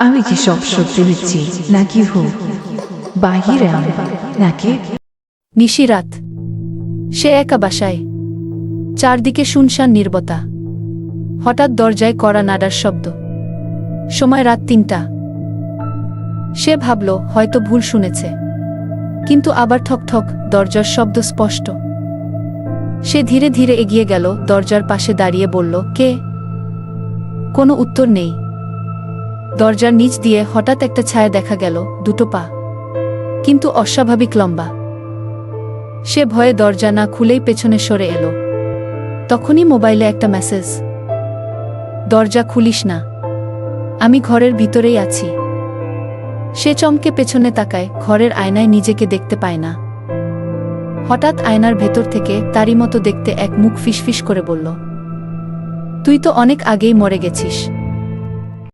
আমি কি সব সত্যি দিচ্ছি নাকি বাহিরে আমি নাকি? নিশিরাত। সে একা বাসায়। চারদিকে শুনশান নীরবতা। হঠাৎ দরজায় কড়া নাড়ার শব্দ। সময় রাত ৩টা। সে ভাবল হয়তো ভুল শুনেছে, কিন্তু আবার ঠক ঠক দরজার শব্দ স্পষ্ট। সে ধীরে ধীরে এগিয়ে গেল, দরজার পাশে দাঁড়িয়ে বলল, কে? কোনো উত্তর নেই। দরজার নিচ দিয়ে হঠাৎ একটা ছায়া দেখা গেল, দুটো পা, কিন্তু অস্বাভাবিক লম্বা। সে ভয়ে দরজা না খুলেই পেছনে সরে এলো। তখনই মোবাইলে একটা মেসেজ, দরজা খুলিস না, আমি ঘরের ভিতরেই আছি। সে চমকে পেছনে তাকায়, ঘরের আয়নায় নিজেকে দেখতে পায় না। হঠাৎ আয়নার ভেতর থেকে তারই মতো দেখতে এক মুখ ফিসফিস করে বলল, তুই তো অনেক আগেই মরে গেছিস।